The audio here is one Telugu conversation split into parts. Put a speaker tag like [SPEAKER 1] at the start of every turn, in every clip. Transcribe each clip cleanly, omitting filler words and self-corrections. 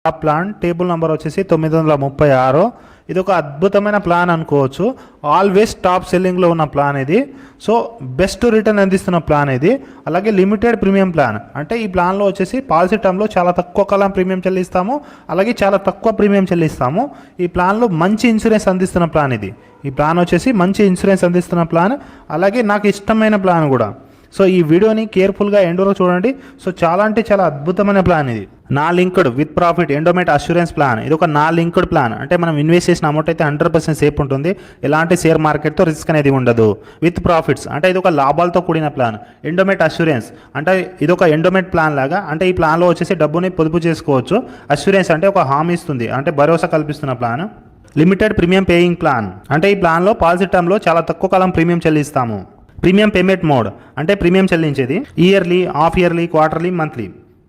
[SPEAKER 1] ఆ ప్లాన్ టేబుల్ నెంబర్ వచ్చేసి 936. ఇది ఒక అద్భుతమైన ప్లాన్ అనుకోవచ్చు. ఆల్వేస్ టాప్ సెల్లింగ్లో ఉన్న ప్లాన్ ఇది. సో బెస్ట్ రిటర్న్ అందిస్తున్న ప్లాన్ ఇది. అలాగే లిమిటెడ్ ప్రీమియం ప్లాన్ అంటే ఈ ప్లాన్లో వచ్చేసి పాలసీ టర్మ్లో చాలా తక్కువ కాలం ప్రీమియం చెల్లిస్తాము, అలాగే చాలా తక్కువ ప్రీమియం చెల్లిస్తాము. ఈ ప్లాన్లో మంచి ఇన్సూరెన్స్ అందిస్తున్న ప్లాన్ ఇది. ఈ ప్లాన్ వచ్చేసి మంచి ఇన్సూరెన్స్ అందిస్తున్న ప్లాన్, అలాగే నాకు ఇష్టమైన ప్లాన్ కూడా. సో ఈ వీడియోని కేర్ఫుల్గా ఎండ్ వరకు చూడండి. సో చాలా అంటే చాలా అద్భుతమైన ప్లాన్ ఇది. నా linked with profit endowment assurance plan. ఇది ఒక నా లింక్డ్ ప్లాన్ అంటే మనం ఇన్వెస్ట్ చేసిన అమౌంట్ అయితే 100% సేఫ్ ఉంటుంది. ఎలాంటి షేర్ మార్కెట్తో రిస్క్ అనేది ఉండదు. విత్ ప్రాఫిట్స్ అంటే ఇది ఒక లాభాలతో కూడిన ప్లాన్. ఎండోమెంట్ అష్యూరెన్స్ అంటే ఇది ఒక ఎండోమెంట్ ప్లాన్ లాగా. అంటే ఈ ప్లాన్లో వచ్చేసి డబ్బుని పొదుపు చేసుకోవచ్చు. అష్యూరెన్స్ అంటే ఒక హామీ ఇస్తుంది, అంటే భరోసా కల్పిస్తున్న plan. Limited premium paying plan అంటే ఈ ప్లాన్లో పాలసీ టర్మ్లో చాలా తక్కువ కాలం ప్రీమియం చెల్లిస్తాము. ప్రీమియం పేమెంట్ మోడ్ అంటే ప్రీమియం చెల్లించేది yearly, half yearly, quarterly, monthly.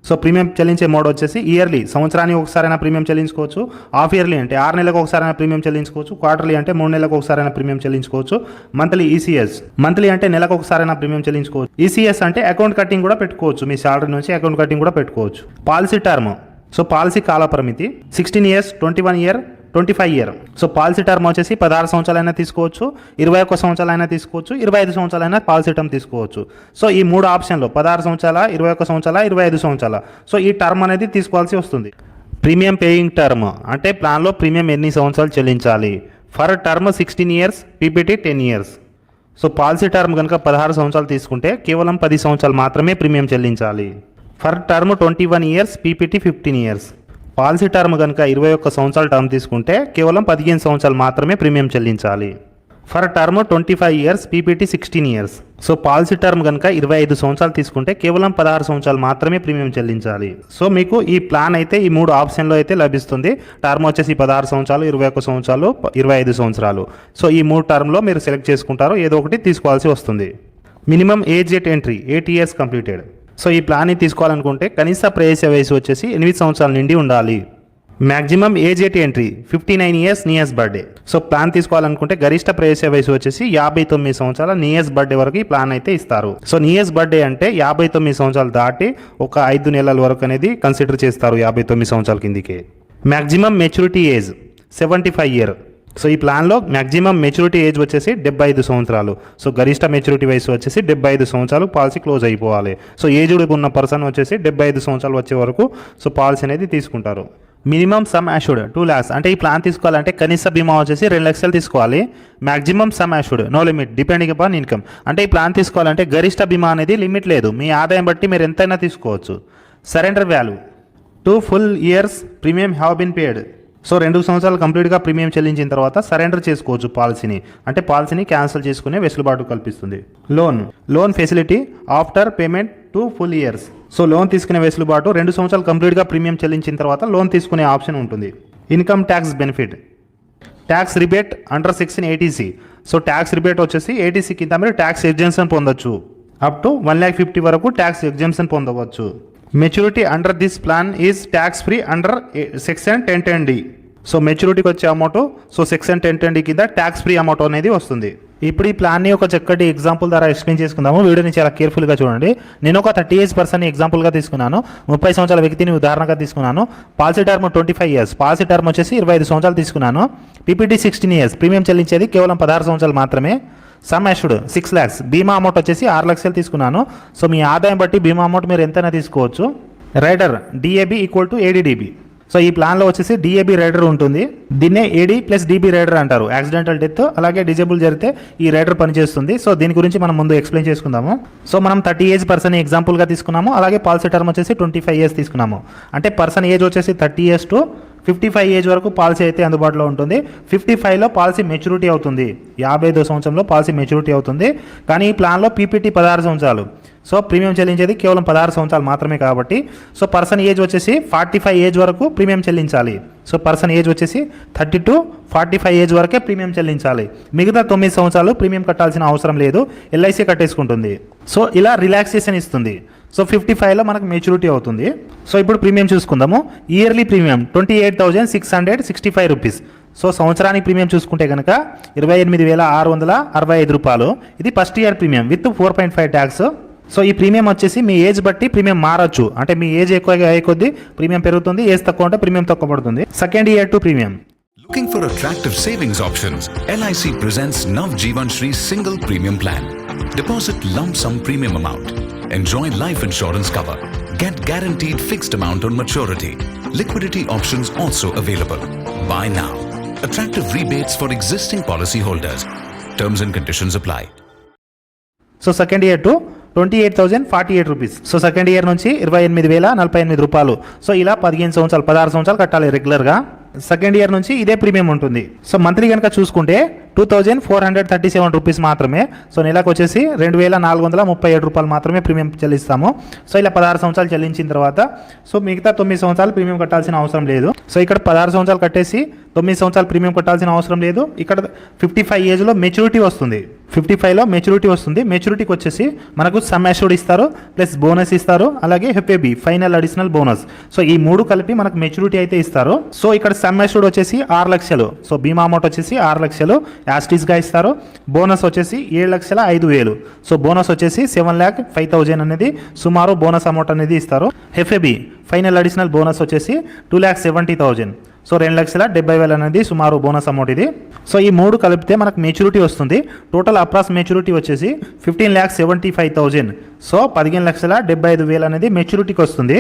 [SPEAKER 1] So premium చెల్లించే మోడ్ వచ్చేసి ఇయర్లీ, సంవత్సరానికి ఒకసారైనా ప్రీమియం చెల్లించుకోవచ్చు. హాఫ్ ఇయర్లీ అంటే 6 నెలలకు ఒకసారైనా ప్రీమియం చెల్లించుకోవచ్చు. క్వార్టర్లీ అంటే 3 నెలలకు ఒకసారైనా ప్రీమియం చెల్లించుకోవచ్చు. మంత్లీ ఈసీఎస్, మంత్లీ అంటే నెలకు ఒకసారైనా ప్రీమియం చెల్లించుకోవచ్చు. ఈసీఎస్ అంటే అకౌంట్ కట్టింగ్ కూడా పెట్టుకోవచ్చు. మీ శాలరీ నుంచి అకౌంట్ కట్టింగ్ కూడా పెట్టుకోవచ్చు. పాలసీ టర్మ్ సో పాలసీ కాల పరిమితి 16 years, 21 year, 25 year. So policy term వచ్చేసి 16 సంవత్సరాలైనా తీసుకోవచ్చు, 21 సంవత్సరాలైనా తీసుకోవచ్చు, 25 సంవత్సరాలైనా పాలసీ టర్మ్ తీసుకోవచ్చు. సో ఈ 3 ఆప్షన్లు 16 సంవత్సరాల, 21 సంవత్సరాల, 25 సంవత్సరాల. సో ఈ టర్మ్ అనేది తీసుకోవాల్సి వస్తుంది. ప్రీమియం పేయింగ్ టర్మ్ అంటే ప్లాన్లో ప్రీమియం ఎన్ని సంవత్సరాలు చెల్లించాలి. For term 16 years, PPT 10 years. So policy term కనుక 16 సంవత్సరాలు తీసుకుంటే కేవలం 10 సంవత్సరాలు మాత్రమే ప్రీమియం చెల్లించాలి. For term 21 years, PPT 15 years. Policy term కనుక 21 సంవత్సరాల టర్మ్ తీసుకుంటే కేవలం 15 సంవత్సరాలు మాత్రమే ప్రీమియం చెల్లించాలి. For term 25 years, PPT 16 years. So policy term కనుక 25 సంవత్సరాలు తీసుకుంటే కేవలం 16 సంవత్సరాలు మాత్రమే ప్రీమియం చెల్లించాలి. సో మీకు ఈ ప్లాన్ అయితే ఈ 3 ఆప్షన్లో అయితే లభిస్తుంది. టర్మ్ వచ్చేసి 16 సంవత్సరాలు, 21 సంవత్సరాలు, 25 సంవత్సరాలు. సో ఈ 3 టర్మ్లో మీరు సెలెక్ట్ చేసుకుంటారు, ఏదో ఒకటి తీసుకోవాల్సి వస్తుంది. Minimum age at entry 8 years completed. So ఈ ప్లాన్ని తీసుకోవాలనుకుంటే కనీస ప్రవేశ వయసు వచ్చేసి 8 సంవత్సరాల నుండి ఉండాలి. Maximum age at entry 59 years nears birthday. So plan తీసుకోవాలనుకుంటే గరిష్ట ప్రవేశ వయసు వచ్చేసి 59 సంవత్సరాల నియర్స్ బర్త్డే వరకు ఈ ప్లాన్ అయితే ఇస్తారు. సో నియర్స్ బర్త్డే అంటే 59 సంవత్సరాలు దాటి ఒక 5 నెలల వరకు అనేది కన్సిడర్ చేస్తారు 59 సంవత్సరాల కిందికి. Maximum maturity age 75 year. So ఈ ప్లాన్లో మ్యాక్సిమం మెచ్యూరిటీ ఏజ్ వచ్చేసి 75 సంవత్సరాలు. సో గరిష్ట మెచ్యూరిటీ వయసు వచ్చేసి 75 సంవత్సరాలు పాలసీ క్లోజ్ అయిపోవాలి. సో ఏజ్డ్ ఉన్న పర్సన్ వచ్చేసి 75 సంవత్సరాలు వచ్చే వరకు సో పాలసీ అనేది తీసుకుంటారు. మినిమం సమ్ అష్యూర్డ్ 2 lakhs అంటే ఈ ప్లాన్ తీసుకోవాలంటే కనీస బీమా వచ్చేసి 2 లక్షలు తీసుకోవాలి. Maximum sum assured no limit depending upon income అంటే ఈ ప్లాన్ తీసుకోవాలంటే గరిష్ట బీమా అనేది లిమిట్ లేదు, మీ ఆదాయం బట్టి మీరు ఎంతైనా తీసుకోవచ్చు. Surrender value 2 full years premium have been paid. So 2 సంవత్సరాలు కంప్లీట్గా ప్రీమియం చెల్లించిన తర్వాత సరెండర్ చేసుకోవచ్చు పాలసీని, అంటే పాలసీని క్యాన్సిల్ చేసుకునే వెసులుబాటు కల్పిస్తుంది. Loan facility after payment 2 full years. So loan తీసుకునే వెసులుబాటు 2 సంవత్సరాలు కంప్లీట్గా ప్రీమియం చెల్లించిన తర్వాత లోన్ తీసుకునే ఆప్షన్ ఉంటుంది. Income tax benefit tax rebate under section 80C. So tax rebate వచ్చేసి 80C కింద మీరు ట్యాక్స్ ఎగ్జెంప్షన్ పొందొచ్చు. అప్ టు 1,50,000 వరకు ట్యాక్స్ ఎగ్జెంప్షన్ పొందవచ్చు. Maturity under this plan is tax free under section 1010D. So మెచ్యూరిటీకి వచ్చే అమౌంట్ సో సెక్షన్ 1010D కింద ట్యాక్స్ ఫ్రీ అమౌంట్ అనేది వస్తుంది. ఇప్పుడు ఈ ప్లాన్ని ఒక చక్కటి ఎగ్జాంపుల్ ద్వారా ఎక్స్ప్లెయిన్ చేసుకుందాము. వీడియోని చాలా కేర్ఫుల్గా చూడండి. నేను ఒక 30 ఏజ్ పర్సన్ ఎగ్జాంపుల్గా తీసుకున్నాను. 30 సంవత్సరాల వ్యక్తిని ఉదాహరణగా తీసుకున్నాను. Policy term 25 years, policy term వచ్చేసి 25 సంవత్సరాలు తీసుకున్నాను. పీపీటీ 16 ఇయర్స్, ప్రీమియం చెల్లించేది కేవలం 16 సంవత్సరాలు మాత్రమే. సమ్ అష్యూర్డ్ 6 lakhs, బీమా అమౌంట్ వచ్చేసి 6 లక్షలు తీసుకున్నాను. సో మీ ఆదాయం బట్టి బీమా అమౌంట్ మీరు ఎంతైనా తీసుకోవచ్చు. Rider DAB equal to ADDB. So ఈ ప్లాన్లో వచ్చేసి DAB రైడర్ ఉంటుంది. దీన్నే AD ప్లస్ DB రైడర్ అంటారు. యాక్సిడెంటల్ డెత్ అలాగే డిజేబుల్ జరిగితే ఈ రైడర్ పనిచేస్తుంది. సో దీని గురించి మనం ముందు ఎక్స్ప్లెయిన్ చేసుకుందాము. సో మనం 30 ఏజ్ పర్సన్ ఎగ్జాంపుల్గా తీసుకున్నాము. అలాగే పాలసీ టర్మ్ వచ్చేసి 25 ఇయర్స్ తీసుకున్నాము. అంటే పర్సన్ ఏజ్ వచ్చేసి 30 years టు 55 ఏజ్ వరకు పాలసీ అయితే అందుబాటులో ఉంటుంది. 55లో పాలసీ మెచ్యూరిటీ అవుతుంది. 55వ సంవత్సరంలో పాలసీ మెచ్యూరిటీ అవుతుంది. కానీ ఈ ప్లాన్లో పీపీటీ 16 సంవత్సరాలు. సో ప్రీమియం చెల్లించేది కేవలం 16 సంవత్సరాలు మాత్రమే కాబట్టి సో పర్సన్ ఏజ్ వచ్చేసి 45 ఏజ్ వరకు ప్రీమియం చెల్లించాలి. సో పర్సన్ ఏజ్ వచ్చేసి 30 to 45 ఏజ్ వరకే ప్రీమియం చెల్లించాలి. మిగతా 9 సంవత్సరాలు ప్రీమియం కట్టాల్సిన అవసరం లేదు, LIC కట్టేసుకుంటుంది. సో ఇలా రిలాక్సేషన్ ఇస్తుంది. సో 55లో మనకు మెచ్యూరిటీ అవుతుంది. సో ఇప్పుడు ప్రీమియం చూసుకుందాము. Yearly premium 28,665 rupees. సో సంవత్సరానికి ప్రీమియం చూసుకుంటే కనుక 28,665 రూపాయలు. ఇది first year premium with 4.5 tax. So ఈ ప్రీమియం వచ్చేసి మీ ఏజ్ బట్టి ప్రీమియం మారచ్చు, అంటే మీ ఏజ్ ఎక్కువగా అయ్యే కొద్దీ ప్రీమియం పెరుగుతుంది, ఏజ్ తక్కువ ఉంటే ప్రీమియం తక్కువ పడుతుంది. Second year to premium.
[SPEAKER 2] Looking for attractive savings options? LIC presents Nav Jeevan Shri Single Premium Plan. Deposit lump sum premium amount. Enjoy life insurance cover. Get guaranteed fixed amount on maturity. Liquidity options also available. Buy now. Attractive rebates for existing policy holders. Terms and conditions apply.
[SPEAKER 1] So second year to 28,048 rupees. So second year నుంచి 28,048 రూపాయలు. సో ఇలా 15 సంవత్సరాలు 16 సంవత్సరాలు కట్టాలి రెగ్యులర్గా. సెకండ్ ఇయర్ నుంచి ఇదే ప్రీమియం ఉంటుంది. సో మంత్లీ కనుక చూసుకుంటే 2,437 రూపీస్ మాత్రమే. సో నెలకు వచ్చేసి 2,437 రూపాయలు మాత్రమే ప్రీమియం చెల్లిస్తాము. సో ఇలా 16 సంవత్సరాలు చెల్లించిన తర్వాత సో మిగతా 9 సంవత్సరాలు ప్రీమియం కట్టాల్సిన అవసరం లేదు. సో ఇక్కడ 16 సంవత్సరాలు కట్టేసి 9 సంవత్సరాలు ప్రీమియం కట్టాల్సిన అవసరం లేదు. ఇక్కడ 55 ఏజ్లో మెచ్యూరిటీ వస్తుంది. 55లో మెచ్యూరిటీ వస్తుంది. మెచ్యూరిటీకి వచ్చేసి మనకు సమ్ అష్యూర్డ్ ఇస్తారు, ప్లస్ బోనస్ ఇస్తారు, అలాగే హెఫ్ఏబి ఫైనల్ అడిషనల్ బోనస్. సో ఈ 3 కలిపి మనకు మెచ్యూరిటీ అయితే ఇస్తారు. సో ఇక్కడ సమ్ అష్యూర్డ్ వచ్చేసి 6 లక్షలు. సో బీమా అమౌంట్ వచ్చేసి 6 లక్షలు యాస్టీస్గా ఇస్తారు. బోనస్ వచ్చేసి 7,05,000. సో బోనస్ వచ్చేసి 7,05,000 అనేది సుమారు బోనస్ అమౌంట్ అనేది ఇస్తారు. హెఫ్ఏబి ఫైనల్ అడిషనల్ బోనస్ వచ్చేసి 2,70,000. సో 2,70,000 అనేది సుమారు బోనస్ అమౌంట్ ఇది. సో ఈ 3 కలిపితే మనకు మెచ్యూరిటీ వస్తుంది. టోటల్ అప్రాక్స్ మెచ్యూరిటీ వచ్చేసి 15,75,000. సో 15,75,000 అనేది మెచ్యూరిటీకి వస్తుంది.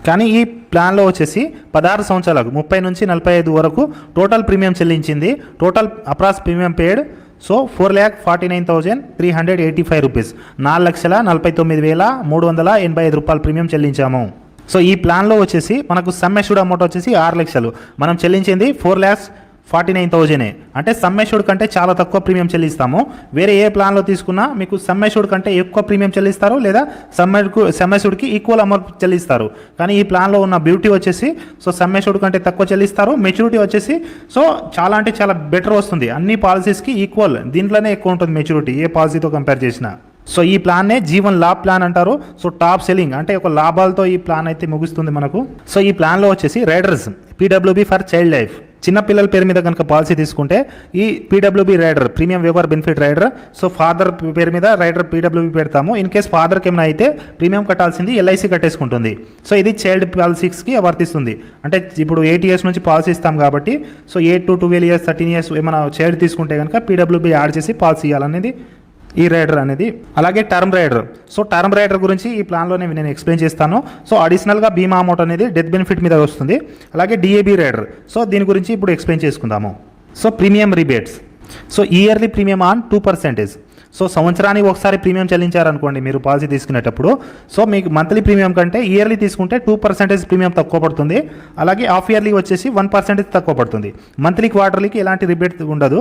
[SPEAKER 1] కానీ ఈ ప్లాన్లో వచ్చేసి 16 సంవత్సరాలకు 30 నుంచి 45 వరకు టోటల్ ప్రీమియం చెల్లించింది. Total approx premium paid so 4,49,385 rupees. 4,49,385 రూపాయలు ప్రీమియం చెల్లించాము. సో ఈ ప్లాన్లో వచ్చేసి మనకు సమ్ అష్యూర్డ్ అమౌంట్ వచ్చేసి 6 లక్షలు. మనం చెల్లించింది 4,49,000. అంటే సమ్ అష్యూర్డ్ కంటే చాలా తక్కువ ప్రీమియం చెల్లిస్తాము. వేరే ఏ ప్లాన్లో తీసుకున్నా మీకు సమ్ అష్యూర్డ్ కంటే ఎక్కువ ప్రీమియం చెల్లిస్తారు, లేదా సమ్ అష్యూర్డ్కి ఈక్వల్ అమౌంట్ చెల్లిస్తారు. కానీ ఈ ప్లాన్లో ఉన్న బ్యూటీ వచ్చేసి సో సమ్ అష్యూర్డ్ కంటే తక్కువ చెల్లిస్తారు. మెచ్యూరిటీ వచ్చేసి సో చాలా అంటే చాలా బెటర్ వస్తుంది. అన్ని పాలసీస్కి ఈక్వల్, దీంట్లోనే ఎక్కువ ఉంటుంది మెచ్యూరిటీ ఏ పాలసీతో కంపేర్ చేసినా. సో ఈ ప్లాన్నే జీవన్ లాభ్ ప్లాన్ అంటారు. సో టాప్ సెల్లింగ్ అంటే ఒక లాభాలతో ఈ ప్లాన్ అయితే ముగుస్తుంది మనకు. సో ఈ ప్లాన్లో వచ్చేసి riders PWB for child life చిన్నపిల్లల పేరు మీద కనుక పాలసీ తీసుకుంటే ఈ PWB rider premium waiver benefit rider. So father పేరు మీద రైడర్ పీడబ్ల్యూబీ పెడతాము. ఇన్ కేస్ ఫాదర్కి ఏమైనా అయితే ప్రీమియం కట్టాల్సింది ఎల్ఐసి కట్టేసుకుంటుంది. సో ఇది చైల్డ్ పాలసీస్కి వర్తిస్తుంది. అంటే ఇప్పుడు 8 ఇయర్స్ నుంచి పాలసీ ఇస్తాం కాబట్టి సో 8 to 12 ఇయర్స్ 13 ఇయర్స్ ఏమైనా చైల్డ్ తీసుకుంటే కనుక పీడబ్ల్యూబీ యాడ్ చేసి పాలసీ ఇవ్వాలనేది ఈ రైడర్ అనేది. అలాగే term rider. So term rider గురించి ఈ ప్లాన్లోనే నేను ఎక్స్ప్లెయిన్ చేస్తాను. సో అడిషనల్గా బీమా అమౌంట్ అనేది డెత్ బెనిఫిట్ మీద వస్తుంది. అలాగే డిఏబీ రైడర్. సో దీని గురించి ఇప్పుడు ఎక్స్ప్లెయిన్ చేసుకుందాము. So premium rebates. So yearly premium on 2%. So సంవత్సరానికి ఒకసారి ప్రీమియం చెల్లించారనుకోండి మీరు పాలసీ తీసుకునేటప్పుడు, సో మీకు మంత్లీ ప్రీమియం కంటే ఇయర్లీ తీసుకుంటే 2% ప్రీమియం తక్కువ పడుతుంది. అలాగే హాఫ్ ఇయర్లీ వచ్చేసి 1% తక్కువ పడుతుంది. మంత్లీ క్వార్టర్లీకి ఎలాంటి రిబేట్ ఉండదు.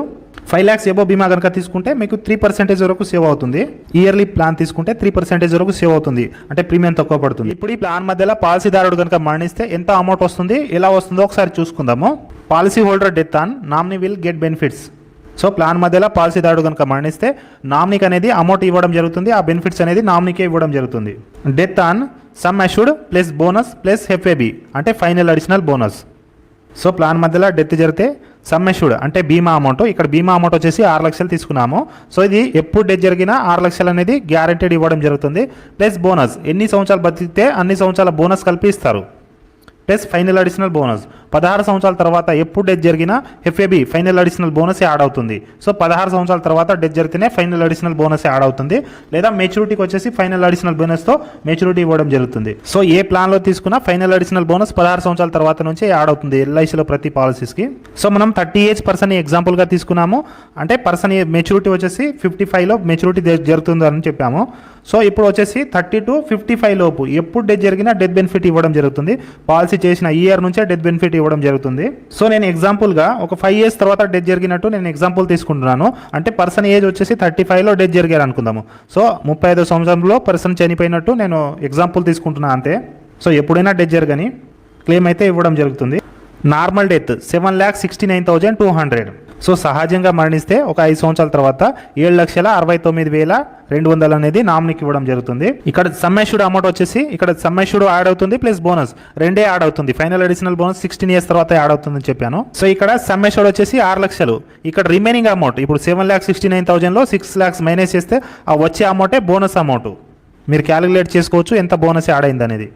[SPEAKER 1] 5 lakhs ఎబో బీమా కనుక తీసుకుంటే మీకు 3% వరకు సేవ్ అవుతుంది. ఇయర్లీ ప్లాన్ తీసుకుంటే 3% వరకు సేవ్ అవుతుంది, అంటే ప్రీమియం తక్కువ పడుతుంది. ఇప్పుడు ఈ ప్లాన్ మధ్యలో పాలసీదారుడు కనుక మరణిస్తే ఎంత అమౌంట్ వస్తుంది, ఎలా వస్తుందో ఒకసారి చూసుకుందాము. Policy holder death on nominee will get benefits. So plan మధ్యలో పాలసీదారుడు కనుక మరణిస్తే నామినీకి అనేది అమౌంట్ ఇవ్వడం జరుగుతుంది. ఆ బెనిఫిట్స్ అనేది నామినీకే ఇవ్వడం జరుగుతుంది. Death on sum assured plus bonus plus FAB అంటే final additional bonus. So plan మధ్యలో డెత్ జరిగితే సమ్ అష్యూర్డ్ అంటే బీమా అమౌంట్, ఇక్కడ బీమా అమౌంట్ వచ్చేసి 6 లక్షలు తీసుకున్నాము. సో ఇది ఎప్పుడు డెత్ జరిగినా 6 లక్షలు అనేది గ్యారెంటీడ్ ఇవ్వడం జరుగుతుంది. ప్లస్ బోనస్ ఎన్ని సంవత్సరాలు బతికితే అన్ని సంవత్సరాల బోనస్ కలిపి ఇస్తారు. ప్లస్ ఫైనల్ అడిషనల్ బోనస్ 16 సంవత్సరాల తర్వాత ఎప్పుడు డెత్ జరిగినా FAB final additional bonus add అవుతుంది. సో 16 సంవత్సరాల తర్వాత డెత్ జరిగితేనే ఫైనల్ అడిషనల్ బోనస్ యాడ్ అవుతుంది. లేదా మెచ్యూరిటీకి వచ్చేసి ఫైనల్ అడిషనల్ బోనస్తో మెచ్యూరిటీ ఇవ్వడం జరుగుతుంది. సో ఏ ప్లాన్లో తీసుకున్నా ఫైనల్ అడిషనల్ బోనస్ 16 సంవత్సరాల తర్వాత నుంచి యాడ్ అవుతుంది ఎల్ఐసిలో ప్రతి పాలసీస్కి. సో మనం 30 ఏజ్ పర్సన్ ఎగ్జాంపుల్గా తీసుకున్నాము. అంటే పర్సన్ మెచ్యూరిటీ వచ్చేసి 55లో మెచ్యూరిటీ జరుగుతుంది అని చెప్పాము. సో ఇప్పుడు వచ్చేసి 30 to 55 లోపు ఎప్పుడు డెత్ జరిగినా డెత్ బెనిఫిట్ ఇవ్వడం జరుగుతుంది. పాలసీ చేసిన ఇయర్ నుంచే డెత్ బెనిఫిట్ ఇవ్వడం జరుగుతుంది. సో నేను ఎగ్జాంపుల్గా ఒక 5 years తర్వాత డెత్ జరిగినట్టు నేను ఎగ్జాంపుల్ తీసుకుంటున్నాను. అంటే పర్సన్ ఏజ్ వచ్చేసి 35లో డెత్ జరిగారు అనుకుందాము. సో 35వ సంవత్సరంలో పర్సన్ చనిపోయినట్టు నేను ఎగ్జాంపుల్ తీసుకుంటున్నాను అంతే. సో ఎప్పుడైనా డెత్ జరగని క్లెయిమ్ అయితే ఇవ్వడం జరుగుతుంది. Normal death 7,69,200. సో సహజంగా మరణిస్తే ఒక 5 సంవత్సరాల తర్వాత 7,69,200 అనేది నామినీకి ఇవ్వడం జరుగుతుంది. ఇక్కడ సమ్ అష్యూర్డ్ అమౌంట్ వచ్చేసి ఇక్కడ సమ్ అష్యూర్డ్ యాడ్ అవుతుంది ప్లస్ బోనస్ రెండే యాడ్ అవుతుంది. ఫైనల్ అడిషనల్ బోనస్ 16 years తర్వాత యాడ్ అవుతుందని చెప్పాను. సో ఇక్కడ సమ్ అష్యూర్డ్ వచ్చేసి 6 లక్షలు. ఇక్కడ రిమైనింగ్ అమౌంట్ ఇప్పుడు 7,69,000లో 6 lakhs మైనస్ చేస్తే ఆ వచ్చే అమౌంటే బోనస్ అమౌంట్. మీరు క్యాలిక్యులేట్ చేసుకోవచ్చు ఎంత బోనస్ యాడ్ అయింది అనేది.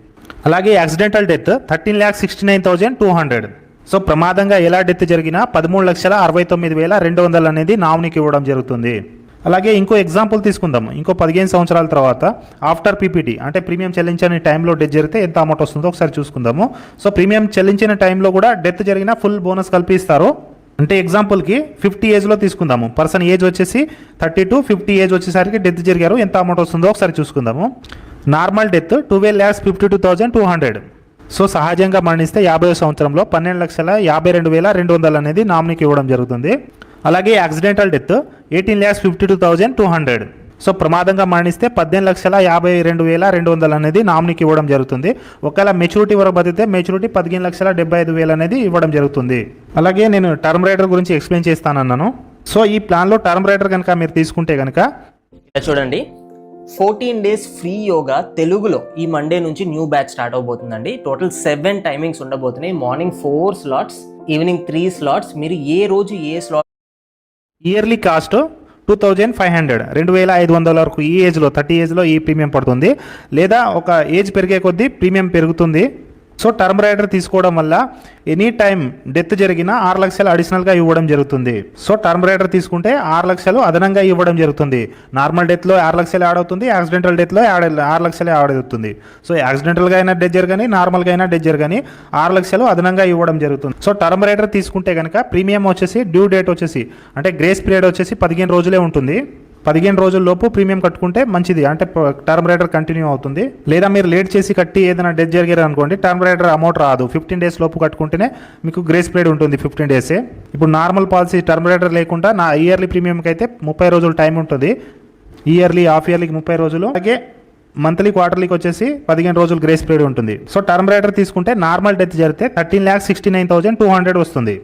[SPEAKER 1] అలాగే యాక్సిడెంటల్ డెత్ 13,69,200. సో ప్రమాదంగా ఎలా డెత్ జరిగినా 13,69,200 అనేది నామినీకి ఇవ్వడం జరుగుతుంది. అలాగే ఇంకో ఎగ్జాంపుల్ తీసుకుందాం. ఇంకో 15 సంవత్సరాల తర్వాత ఆఫ్టర్ పీపీటీ అంటే ప్రీమియం చెల్లించని టైంలో డెత్ జరిగితే ఎంత అమౌంట్ వస్తుందో ఒకసారి చూసుకుందాము. సో ప్రీమియం చెల్లించిన టైంలో కూడా డెత్ జరిగినా ఫుల్ బోనస్ కల్పిస్తారు. అంటే ఎగ్జాంపుల్కి 50 ఏజ్లో తీసుకుందాము. పర్సన్ ఏజ్ వచ్చేసి 30 to 50 ఏజ్ వచ్చేసరికి డెత్ జరిగారు, ఎంత అమౌంట్ వస్తుందో ఒకసారి చూసుకుందాము. Normal death 12,52,200. సో సహజంగా మరణిస్తే 50వ సంవత్సరంలో 12,52,200 అనేది నామినీకి ఇవ్వడం జరుగుతుంది. అలాగే యాక్సిడెంటల్ డెత్ 18,52,200. సో ప్రమాదంగా మరణిస్తే 18,52,200 అనేది నామినీకి ఇవ్వడం జరుగుతుంది. ఒకవేళ మెచ్యూరిటీ వరకు బతికితే మెచ్యూరిటీ 15,75,000 అనేది ఇవ్వడం జరుగుతుంది. అలాగే నేను టర్మ్ రైడర్ గురించి ఎక్స్ప్లెయిన్ చేస్తానన్నాను. సో ఈ ప్లాన్లో టర్మ్ రైడర్ కనుక మీరు తీసుకుంటే కనుక
[SPEAKER 3] చూడండి 14 days ఫ్రీ యోగా తెలుగులో ఈ మండే నుంచి న్యూ బ్యాచ్ స్టార్ట్ అవబోతుందండి. టోటల్ 7 టైమింగ్స్ ఉండబోతున్నాయి. Morning 4 slots, evening 3 slots. మీరు ఏ రోజు ఏ స్లాట్.
[SPEAKER 1] ఇయర్లీ కాస్ట్ 2,500, 2,500 వరకు ఈ ఏజ్లో 30 ఏజ్లో ఈ ప్రీమియం పడుతుంది. లేదా ఒక ఏజ్ పెరిగే కొద్దీ ప్రీమియం పెరుగుతుంది. సో టర్మ్ రైడర్ తీసుకోవడం వల్ల ఎనీ టైం డెత్ జరిగినా 6 లక్షలు అడిషనల్గా ఇవ్వడం జరుగుతుంది. సో టర్మ్ రైడర్ తీసుకుంటే 6 లక్షలు అదనంగా ఇవ్వడం జరుగుతుంది. నార్మల్ డెత్లో 6 లక్షలు యాడ్ అవుతుంది, యాక్సిడెంటల్ డెత్లో 6 లక్షలు యాడ్ అవుతుంది. సో యాక్సిడెంటల్గా అయినా డెత్ జరగని, నార్మల్గా అయినా డెత్ జరగని 6 లక్షలు అదనంగా ఇవ్వడం జరుగుతుంది. సో టర్మ్ రైడర్ తీసుకుంటే కనుక ప్రీమియం వచ్చేసి డ్యూ డేట్ వచ్చేసి అంటే గ్రేస్ పీరియడ్ వచ్చేసి 15 రోజులే ఉంటుంది. 15 రోజుల లోపు ప్రీమియం కట్టుకుంటే మంచిది, అంటే టర్మ్ రైడర్ కంటిన్యూ అవుతుంది. లేదా మీరు లేట్ చేసి కట్టి ఏదైనా డెత్ జరిగారు అనుకోండి, టర్మ్ రైడర్ అమౌంట్ రాదు. 15 days లోపు కట్టుకుంటేనే మీకు గ్రేస్ పీరియడ్ ఉంటుంది 15 days. ఇప్పుడు నార్మల్ పాలసీ టర్మ్ రైడర్ లేకుండా నా ఇయర్లీ ప్రీమియంకి అయితే 30 రోజులు టైం ఉంటుంది. ఇయర్లీ, హాఫ్ ఇయర్లీకి 30 రోజులు. అలాగే మంత్లీ, క్వార్టర్లీకి వచ్చేసి 15 రోజులు గ్రేస్ పీరియడ్ ఉంటుంది. సో టర్మ్ రైడర్ తీసుకుంటే నార్మల్ డెత్ జరిగితే 13,69,200 వస్తుంది.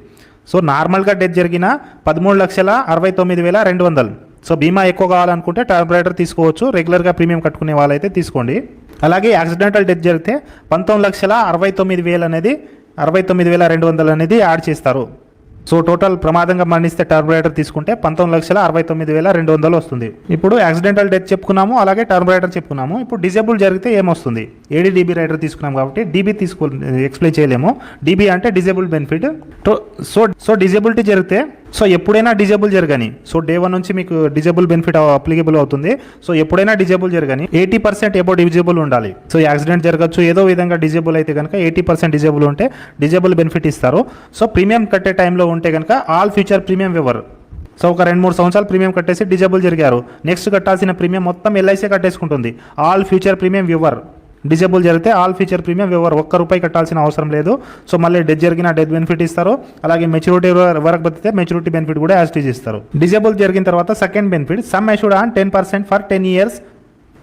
[SPEAKER 1] సో నార్మల్గా డెత్ జరిగిన 13,69,200. సో బీమా ఎక్కువ కావాలనుకుంటే టర్మ్ రైడర్ తీసుకోవచ్చు. రెగ్యులర్గా ప్రీమియం కట్టుకునే వాళ్ళైతే తీసుకోండి. అలాగే యాక్సిడెంటల్ డెత్ జరిగితే 19,69,000 అనేది 69,200 అనేది యాడ్ చేస్తారు. సో టోటల్ ప్రమాదంగా మరణిస్తే టర్మ్ రైడర్ తీసుకుంటే 19,69,200 వస్తుంది. ఇప్పుడు యాక్సిడెంటల్ డెత్ చెప్పుకున్నాము, అలాగే టర్మ్ రైడర్ చెప్పుకున్నాము. ఇప్పుడు డిజేబుల్ జరిగితే ఏమొస్తుంది? ADDB రైడర్ తీసుకున్నాం కాబట్టి DB ఎక్స్ప్లెయిన్ చేయలేము. DB అంటే డిజేబుల్ బెనిఫిట్. సో డిజేబిలిటీ జరిగితే సో ఎప్పుడైనా డిజేబుల్ జరగని, సో డే 1 నుంచి మీకు డిజేబుల్ బెనిఫిట్ అప్లికేబుల్ అవుతుంది. సో ఎప్పుడైనా డిజేబుల్ జరగని 80% ఎబో డిజేబుల్ ఉండాలి. సో యాక్సిడెంట్ జరగచ్చు, ఏదో విధంగా డిజేబుల్ అయితే కనుక 80% డిజేబుల్ ఉంటే డిజేబుల్ బెనిఫిట్ ఇస్తారు. సో ప్రీమియం కట్టే టైంలో ఉంటే కనుక all future premium waiver. So ఒక 2-3 సంవత్సరాలు ప్రీమియం కట్టేసి డిజేబుల్ జరిగారు, నెక్స్ట్ కట్టాల్సిన ప్రీమియం మొత్తం LIC కట్టేసుకుంటుంది. All future premium waiver. Disable జరిగితే ఆల్ ఫ్యూచర్ ప్రీమియం వివర్, ₹1 కట్టాల్సిన అవసరం లేదు. సో మళ్ళీ డెత్ జరిగిన డెత్ బెనిఫిట్ ఇస్తారు. అలాగే మెచ్యూరిటీ వరకు బతితే మెచ్యూరిటీ బెనిఫిట్ కూడా యాజ్ టీజ్ ఇస్తారు. డిజేబుల్ జరిగిన తర్వాత second benefit sum assured on 10% for 10 years.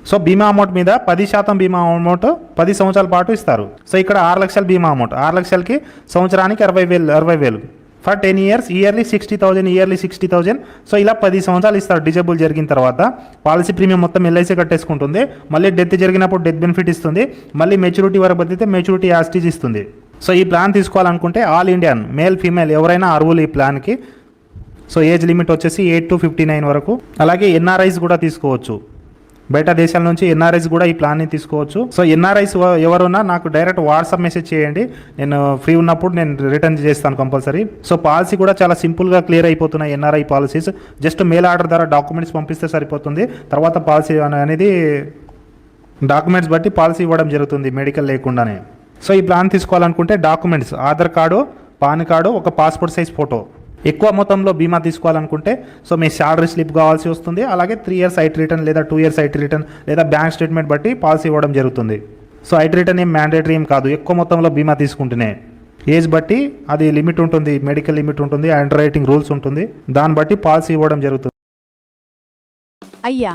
[SPEAKER 1] So బీమా అమౌంట్ మీద 10% బీమా అమౌంట్ 10 సంవత్సరాల పాటు ఇస్తారు. సో ఇక్కడ 6 లక్షల బీమా అమౌంట్, 6 లక్షలకి సంవత్సరానికి 60,000 ఫర్ 10 years, ఇయర్లీ 60,000. సో ఇలా 10 సంవత్సరాలు ఇస్తారు. డిజేబుల్ జరిగిన తర్వాత పాలసీ ప్రీమియం మొత్తం LIC కట్టేసుకుంటుంది. మళ్ళీ డెత్ జరిగినప్పుడు డెత్ బెనిఫిట్ ఇస్తుంది. మళ్ళీ మెచ్యూరిటీ వరకు బతితే మెచ్యూరిటీ యాస్టీజ్ ఇస్తుంది. సో ఈ ప్లాన్ తీసుకోవాలనుకుంటే ఆల్ ఇండియన్ మేల్ ఫీమేల్ ఎవరైనా అర్హులు ఈ ప్లాన్కి. సో ఏజ్ లిమిట్ వచ్చేసి 8 to 59 వరకు. అలాగే NRIs కూడా తీసుకోవచ్చు. బయట దేశాల నుంచి NRIs కూడా ఈ ప్లాన్ని తీసుకోవచ్చు. సో NRIs ఎవరున్నా నాకు డైరెక్ట్ వాట్సాప్ మెసేజ్ చేయండి, నేను ఫ్రీ ఉన్నప్పుడు నేను రిటర్న్ చేస్తాను కంపల్సరీ. సో పాలసీ కూడా చాలా సింపుల్గా క్లియర్ అయిపోతున్నాయి. NRI policies just mail order ద్వారా డాక్యుమెంట్స్ పంపిస్తే సరిపోతుంది. తర్వాత పాలసీ అనేది డాక్యుమెంట్స్ బట్టి పాలసీ ఇవ్వడం జరుగుతుంది మెడికల్ లేకుండానే. సో ఈ ప్లాన్ తీసుకోవాలనుకుంటే documents Aadhaar card, pan card, ఒక పాస్పోర్ట్ సైజ్ ఫోటో. ఎక్కువ మొత్తంలో బీమా తీసుకోవాలనుకుంటే సో మీ శాలరీ స్లిప్ కావాల్సి వస్తుంది. అలాగే 3 years IT రిటర్న్ లేదా 2 years IT రిటర్న్ లేదా బ్యాంక్ స్టేట్మెంట్ బట్టి పాలసీ ఇవ్వడం జరుగుతుంది. సో IT రిటర్న్ ఏం మ్యాండేటరీ ఏం కాదు. ఎక్కువ మొత్తంలో బీమా తీసుకుంటేనే ఏజ్ బట్టి అది లిమిట్ ఉంటుంది, మెడికల్ లిమిట్ ఉంటుంది, అండర్ రైటింగ్ రూల్స్ ఉంటుంది, దాన్ని బట్టి పాలసీ ఇవ్వడం జరుగుతుంది.
[SPEAKER 4] అయ్యా